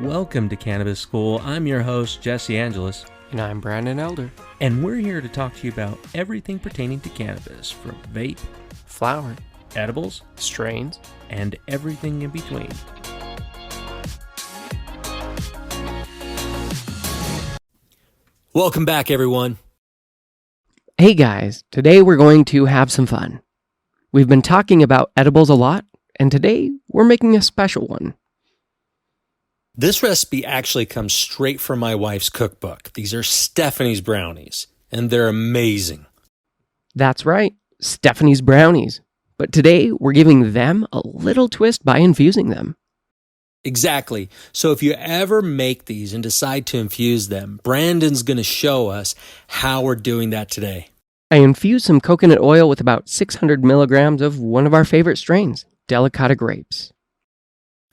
Welcome to Cannabis School. I'm your host, Jesse Angeles. And I'm Brandon Elder. And we're here to talk to you about everything pertaining to cannabis, from vape, flower, edibles, strains, and everything in between. Welcome back, everyone. Hey guys, today we're going to have some fun. We've been talking about edibles a lot, and today we're making a special one. This recipe actually comes straight from my wife's cookbook. These are Stephanie's brownies, and they're amazing. That's right, Stephanie's brownies. But today we're giving them a little twist by infusing them. Exactly. So if you ever make these and decide to infuse them, Brandon's going to show us how we're doing that today. I infused some coconut oil with about 600 milligrams of one of our favorite strains, Delicata grapes.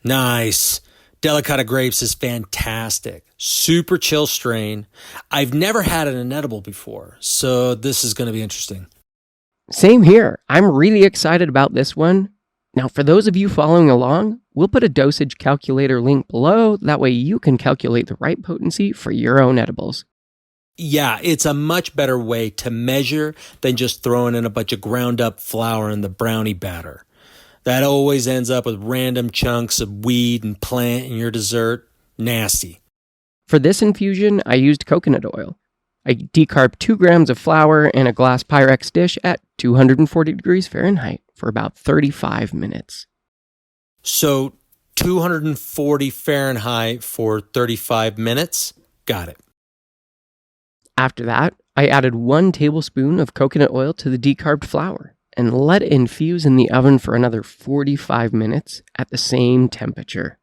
Nice. Delicata grapes is fantastic. Super chill strain. I've never had it in edible before, so this is going to be interesting. Same here. I'm really excited about this one. Now, for those of you following along, we'll put a dosage calculator link below. That way you can calculate the right potency for your own edibles. Yeah, it's a much better way to measure than just throwing in a bunch of ground up flour in the brownie batter. That always ends up with random chunks of weed and plant in your dessert. Nasty. For this infusion, I used coconut oil. I decarbed 2 grams of flour in a glass Pyrex dish at 240 degrees Fahrenheit for about 35 minutes. So 240 Fahrenheit for 35 minutes? Got it. After that, I added 1 tablespoon of coconut oil to the decarbed flour and let it infuse in the oven for another 45 minutes at the same temperature.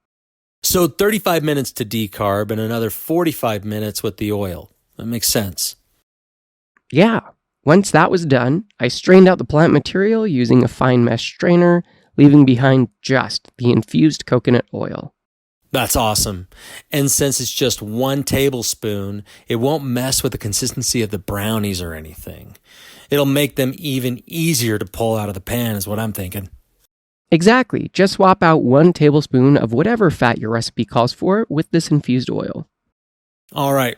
So 35 minutes to decarb and another 45 minutes with the oil. That makes sense. Yeah. Once that was done, I strained out the plant material using a fine mesh strainer, leaving behind just the infused coconut oil. That's awesome. And since it's just 1 tablespoon, it won't mess with the consistency of the brownies or anything. It'll make them even easier to pull out of the pan is what I'm thinking. Exactly. Just swap out 1 tablespoon of whatever fat your recipe calls for with this infused oil. All right,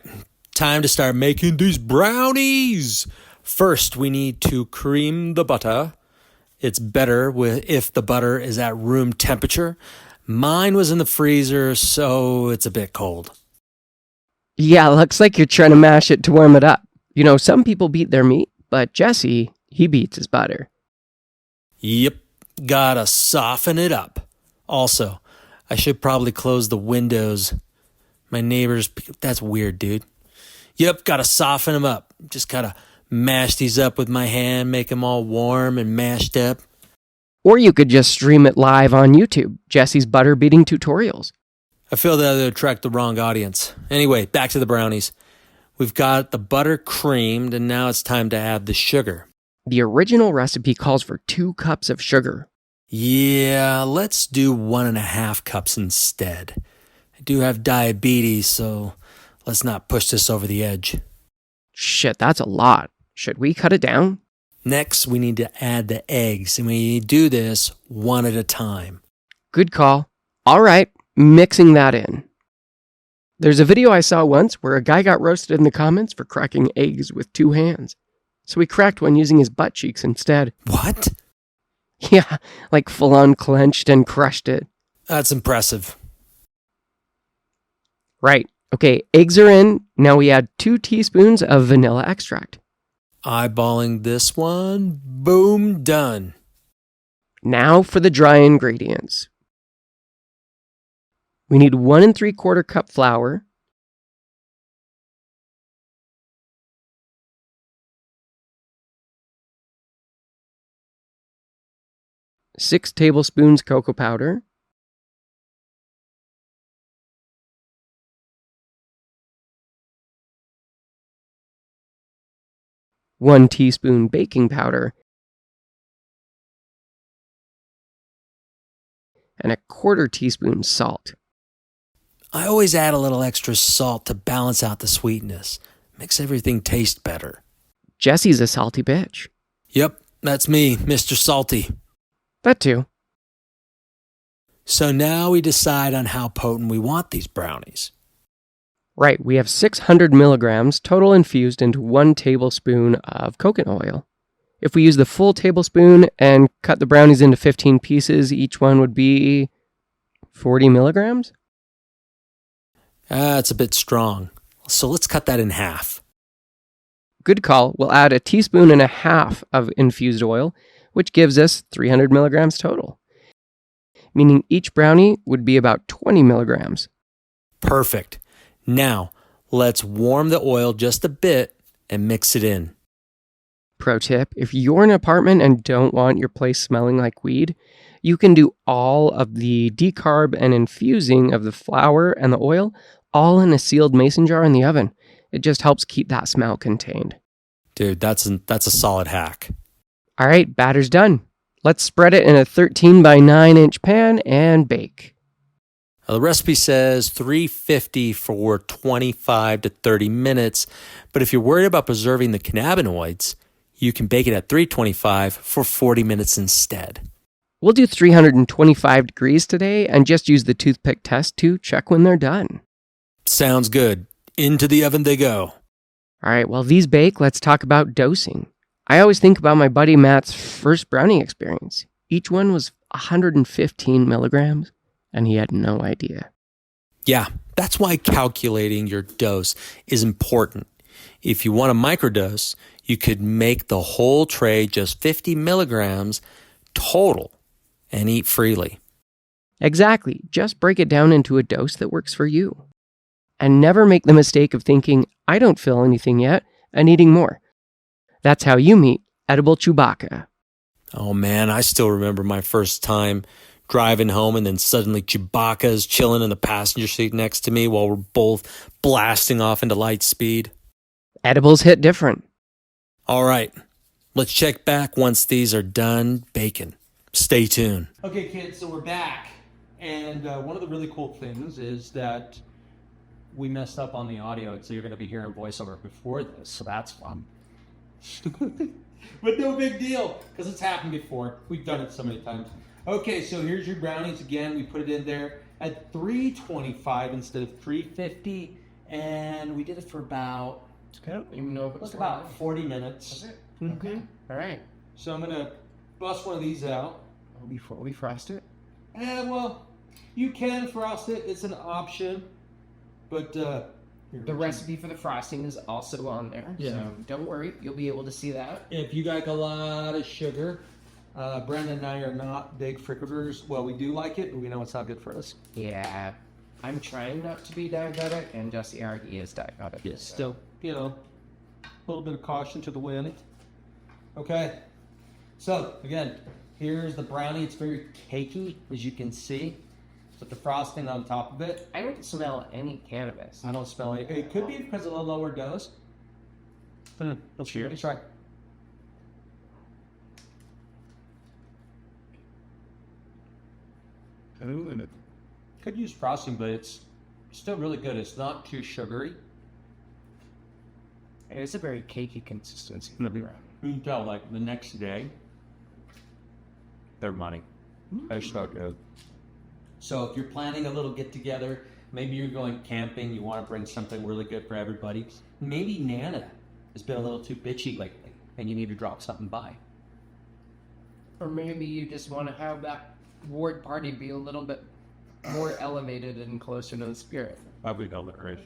time to start making these brownies. First, we need to cream the butter. It's better if the butter is at room temperature. Mine was in the freezer, so it's a bit cold. Yeah, looks like you're trying to mash it to warm it up. You know, some people beat their meat, but Jesse, he beats his butter. Yep, gotta soften it up. Also, I should probably close the windows. My neighbors, that's weird, dude. Yep, gotta soften them up. Just gotta mash these up with my hand, make them all warm and mashed up. Or you could just stream it live on YouTube, Jesse's butter beating tutorials. I feel that would attract the wrong audience. Anyway, back to the brownies. We've got the butter creamed, and now it's time to add the sugar. The original recipe calls for 2 cups of sugar. Yeah, let's do 1.5 cups instead. I do have diabetes, so let's not push this over the edge. Shit, that's a lot. Should we cut it down? Next, we need to add the eggs, and we do this one at a time. Good call. All right, mixing that in. There's a video I saw once where a guy got roasted in the comments for cracking eggs with 2 hands. So he cracked one using his butt cheeks instead. What? Yeah, like full-on clenched and crushed it. That's impressive. Right. Okay, eggs are in. Now we add 2 teaspoons of vanilla extract. Eyeballing this one. Boom, done. Now for the dry ingredients. We need 1 3/4 cup flour, 6 tablespoons cocoa powder, 1 teaspoon baking powder, and 1/4 teaspoon salt. I always add a little extra salt to balance out the sweetness. Makes everything taste better. Jesse's a salty bitch. Yep, that's me, Mr. Salty. That too. So now we decide on how potent we want these brownies. Right, we have 600 milligrams total infused into 1 tablespoon of coconut oil. If we use the full tablespoon and cut the brownies into 15 pieces, each one would be 40 milligrams? It's a bit strong. So let's cut that in half. Good call. We'll add a teaspoon and a half of infused oil, which gives us 300 milligrams total, meaning each brownie would be about 20 milligrams. Perfect. Now, let's warm the oil just a bit and mix it in. Pro tip, if you're in an apartment and don't want your place smelling like weed, you can do all of the decarb and infusing of the flour and the oil all in a sealed mason jar in the oven. It just helps keep that smell contained. Dude, that's a solid hack. All right, batter's done. Let's spread it in a 13 by 9 inch pan and bake. The recipe says 350 for 25 to 30 minutes, but if you're worried about preserving the cannabinoids, you can bake it at 325 for 40 minutes instead. We'll do 325 degrees today and just use the toothpick test to check when they're done. Sounds good. Into the oven they go. All right, while these bake, let's talk about dosing. I always think about my buddy Matt's first brownie experience. Each one was 115 milligrams, and he had no idea. Yeah, that's why calculating your dose is important. If you want a microdose, you could make the whole tray just 50 milligrams total and eat freely. Exactly. Just break it down into a dose that works for you. And never make the mistake of thinking, I don't feel anything yet, and eating more. That's how you meet edible Chewbacca. Oh man, I still remember my first time driving home and then suddenly Chewbacca's chilling in the passenger seat next to me while we're both blasting off into light speed. Edibles hit different. All right, let's check back once these are done baking. Stay tuned. Okay, kids, so we're back. And one of the really cool things is that we messed up on the audio, so you're going to be hearing voiceover before this, so that's fun. But no big deal, because it's happened before. We've done it so many times. Okay, so here's your brownies again. We put it in there at 325 instead of 350, and we did it for about, I don't even know if it was about 40 minutes. Was it? Okay. All right. So I'm going to bust one of these out. Before we frost it? Well, you can frost it. It's an option. But the recipe for the frosting is also on there. Yeah. So don't worry. You'll be able to see that. if you like a lot of sugar, Brandon and I are not big frickers. Well, we do like it, but we know it's not good for us. Yeah. I'm trying not to be diabetic, and Jesse already is diabetic. Yes. Still, a little bit of caution to the wind. Okay. So, again, here's the brownie. It's very cakey, as you can see, with the frosting on top of it. I don't smell any cannabis. I don't smell it. It could be because of the lower dose. Let's try. Could use frosting, but it's still really good. It's not too sugary. It's a very cakey consistency. You can tell, like, the next day, they're money. They're so good. So if you're planning a little get-together, maybe you're going camping, you want to bring something really good for everybody. Maybe Nana has been a little too bitchy lately, and you need to drop something by. Or maybe you just want to have that ward party be a little bit more elevated and closer to the spirit. Probably know that, right?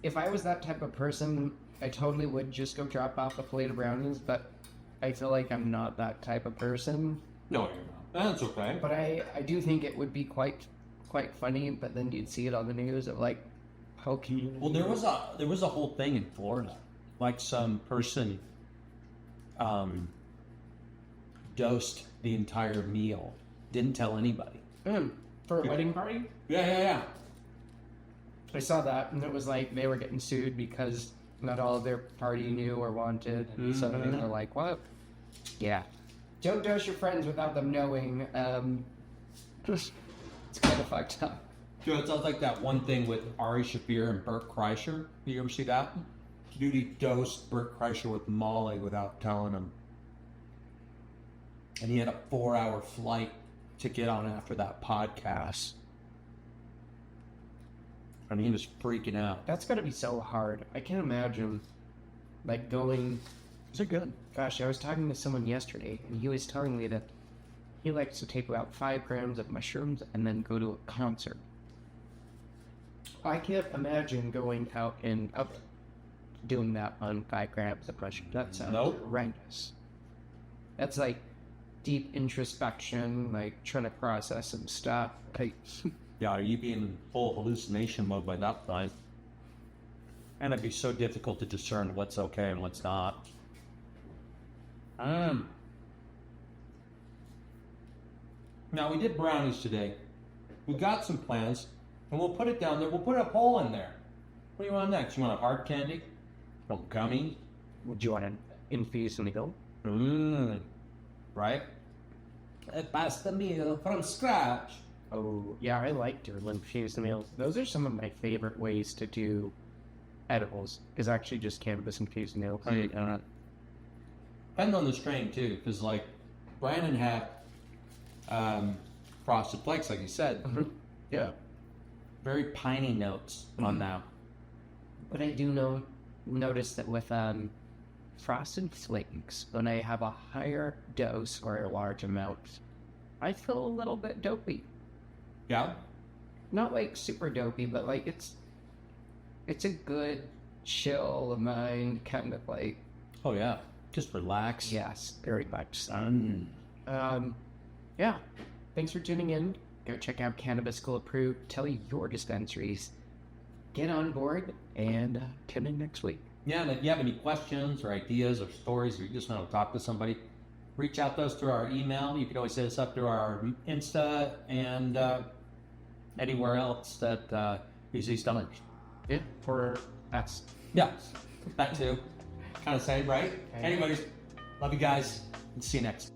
If I was that type of person, I totally would just go drop off a plate of brownies, but I feel like I'm not that type of person. No, you're not. That's okay. But I do think it would be quite funny, but then you'd see it on the news of like, how can you... Well, there was a whole thing in Florida, like some person dosed the entire meal, didn't tell anybody. For a wedding party? Yeah. I saw that, and it was like they were getting sued because not all of their party knew or wanted, and so they were like, what? Yeah. Don't dose your friends without them knowing. It's kind of fucked up. Joe, it sounds like that one thing with Ari Shaffir and Bert Kreischer. You ever see that? Dude, he dosed Bert Kreischer with Molly without telling him. And he had a 4-hour flight to get on after that podcast. And he was freaking out. That's gotta be so hard. I can't imagine, like, going... Is it good? Gosh, I was talking to someone yesterday, and he was telling me that he likes to take about 5 grams of mushrooms and then go to a concert. I can't imagine going out and up doing that on 5 grams of mushrooms. That sounds horrendous. That's like deep introspection, like trying to process some stuff. Like, Yeah, you'd be in full hallucination mode by that time. And it'd be so difficult to discern what's okay and what's not. Now, we did brownies today. We got some plans, and we'll put it down there. We'll put a poll in there. What do you want next? You want a hard candy? A gummy? would you want to infuse in the middle? Right? A pasta meal from scratch. Oh, yeah, I like doing infused meals. Those are some of my favorite ways to do edibles, is actually just cannabis-infused meals. Depends on the strain, too, because, like, Brandon had frosted flakes, like you said. Yeah. Very piney notes on that. But I do notice that with frosted flakes, when I have a higher dose or a large amount, I feel a little bit dopey. Yeah? Not like super dopey, but like it's a good chill mind kind of like. Oh, yeah. Just relax. Yes, very much so. Yeah. Thanks for tuning in. Go check out Cannabis School Approved. Tell your dispensaries. Get on board and tune in next week. Yeah, and if you have any questions or ideas or stories, or you just want to talk to somebody, reach out to us through our email. You can always hit us up through our Insta and anywhere else that you see stomach. Yeah, for us. Yeah, that too. Kind of same, right? Okay. Anyways, love you guys, and see you next.